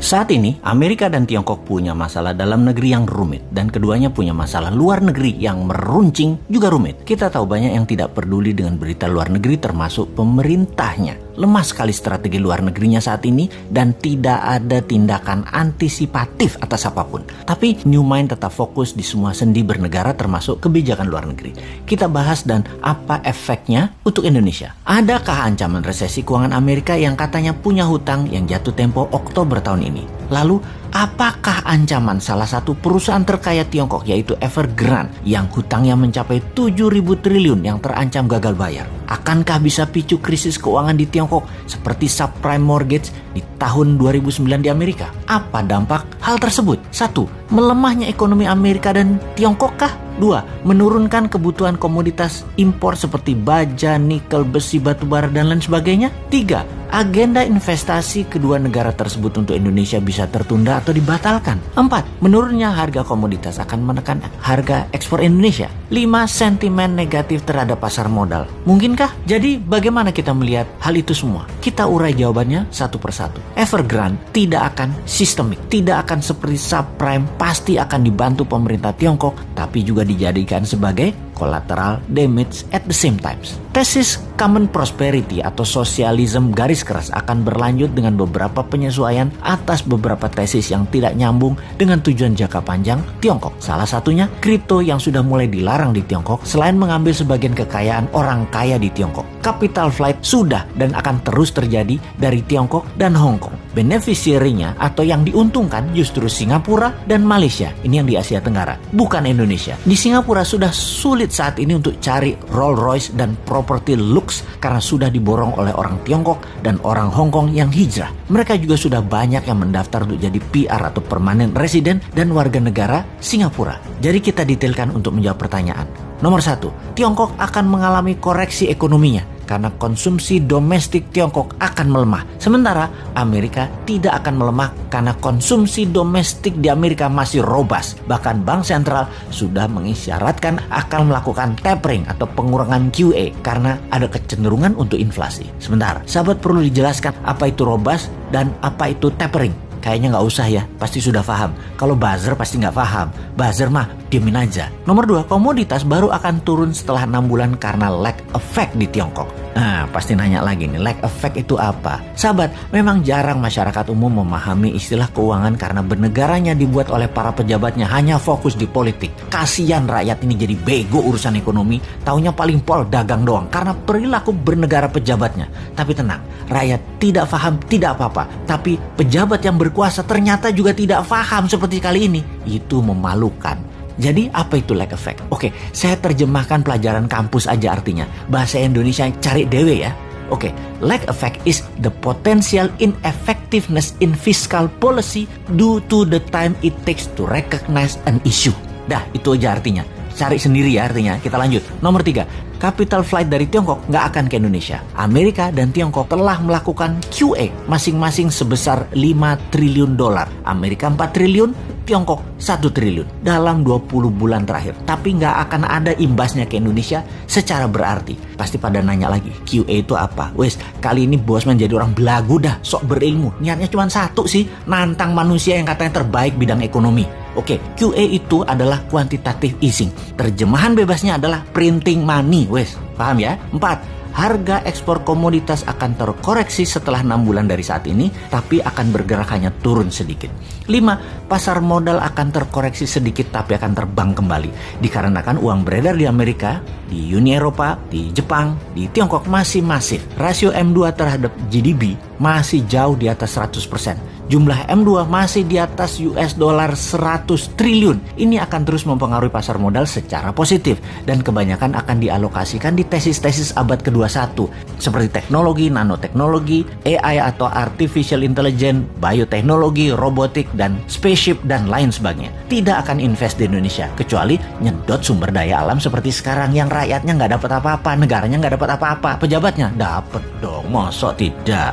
Saat ini, Amerika dan Tiongkok punya masalah dalam negeri yang rumit, dan keduanya punya masalah luar negeri yang meruncing juga rumit. Kita tahu banyak yang tidak peduli dengan berita luar negeri, termasuk pemerintahnya. Lemah sekali strategi luar negerinya saat ini, dan tidak ada tindakan antisipatif atas apapun. Tapi New Mind tetap fokus di semua sendi bernegara, termasuk kebijakan luar negeri. Kita bahas dan apa efeknya untuk Indonesia. Adakah ancaman resesi keuangan Amerika yang katanya punya hutang yang jatuh tempo Oktober tahun ini? Lalu, apakah ancaman salah satu perusahaan terkaya Tiongkok yaitu Evergrande yang hutangnya mencapai 7.000 triliun yang terancam gagal bayar? Akankah bisa picu krisis keuangan di Tiongkok seperti subprime mortgage di tahun 2009 di Amerika? Apa dampak hal tersebut? 1. Melemahnya ekonomi Amerika dan Tiongkok kah? 2. Menurunkan kebutuhan komoditas impor seperti baja, nikel, besi, batubara, dan lain sebagainya. 3. Agenda investasi kedua negara tersebut untuk Indonesia bisa tertunda atau dibatalkan. 4. Menurunnya harga komoditas akan menekan harga ekspor Indonesia. 5. Sentimen negatif terhadap pasar modal. Mungkinkah? Jadi bagaimana kita melihat hal itu semua? Kita urai jawabannya satu persatu. Evergrande tidak akan sistemik, tidak akan seperti subprime, pasti akan dibantu pemerintah Tiongkok, tapi juga dijadikan sebagai collateral damage at the same time. Tesis common prosperity atau sosialisme garis keras akan berlanjut dengan beberapa penyesuaian atas beberapa tesis yang tidak nyambung dengan tujuan jangka panjang Tiongkok. Salah satunya kripto yang sudah mulai dilarang di Tiongkok selain mengambil sebagian kekayaan orang kaya di Tiongkok. Capital flight sudah dan akan terus terjadi dari Tiongkok dan Hong Kong. Beneficiary-nya atau yang diuntungkan justru Singapura dan Malaysia. Ini yang di Asia Tenggara, bukan Indonesia. Di Singapura sudah sulit saat ini untuk cari Rolls Royce dan properti lux karena sudah diborong oleh orang Tiongkok dan orang Hong Kong yang hijrah. Mereka juga sudah banyak yang mendaftar untuk jadi PR atau permanent resident dan warga negara Singapura. Jadi kita detailkan untuk menjawab pertanyaan. Nomor 1, Tiongkok akan mengalami koreksi ekonominya karena konsumsi domestik Tiongkok akan melemah. Sementara Amerika tidak akan melemah karena konsumsi domestik di Amerika masih robust. Bahkan Bank Sentral sudah mengisyaratkan akan melakukan tapering atau pengurangan QE karena ada kecenderungan untuk inflasi. Sebentar, sahabat perlu dijelaskan apa itu robust dan apa itu tapering. Kayaknya nggak usah ya, pasti sudah paham. Kalau buzzer pasti nggak paham. Buzzer mah diemin aja. Nomor 2, komoditas baru akan turun setelah 6 bulan karena lag effect di Tiongkok. Nah, pasti nanya lagi nih, lag effect itu apa? Sahabat, memang jarang masyarakat umum memahami istilah keuangan karena bernegaranya dibuat oleh para pejabatnya hanya fokus di politik. Kasian rakyat ini jadi bego urusan ekonomi, taunya paling pol dagang doang karena perilaku bernegara pejabatnya. Tapi tenang, rakyat tidak paham tidak apa-apa, tapi pejabat yang berkuasa ternyata juga tidak paham seperti kali ini. Itu memalukan. Jadi apa itu lag effect? Oke, saya terjemahkan pelajaran kampus aja artinya. Bahasa Indonesia cari dewe ya. Oke, lag effect is the potential ineffectiveness in fiscal policy due to the time it takes to recognize an issue. Dah, itu aja artinya. Cari sendiri ya artinya. Kita lanjut. Nomor 3, capital flight dari Tiongkok nggak akan ke Indonesia. Amerika dan Tiongkok telah melakukan QE masing-masing sebesar 5 triliun dolar. Amerika 4 triliun, Tiongkok 1 triliun dalam 20 bulan terakhir. Tapi nggak akan ada imbasnya ke Indonesia secara berarti. Pasti pada nanya lagi, QE itu apa? Wes, kali ini Bosman jadi orang belagu dah, sok berilmu. Niatnya cuma satu sih, nantang manusia yang katanya terbaik bidang ekonomi. Oke, QE itu adalah quantitative easing. Terjemahan bebasnya adalah printing money. Wes, paham ya? 4. Harga ekspor komoditas akan terkoreksi setelah 6 bulan dari saat ini, tapi akan bergerak hanya turun sedikit. 5. Pasar modal akan terkoreksi sedikit tapi akan terbang kembali. Dikarenakan uang beredar di Amerika, di Uni Eropa, di Jepang, di Tiongkok masih masif. Rasio M2 terhadap GDP masih jauh di atas 100%. Jumlah M2 masih di atas US dollar 100 triliun. Ini akan terus mempengaruhi pasar modal secara positif dan kebanyakan akan dialokasikan di tesis-tesis abad ke-21 seperti teknologi, nanoteknologi, AI atau artificial intelligence, bioteknologi, robotik, dan spaceship dan lain sebagainya. Tidak akan invest di Indonesia kecuali nyedot sumber daya alam seperti sekarang yang rakyatnya nggak dapat apa-apa, negaranya nggak dapat apa-apa, pejabatnya dapat dong, masa tidak?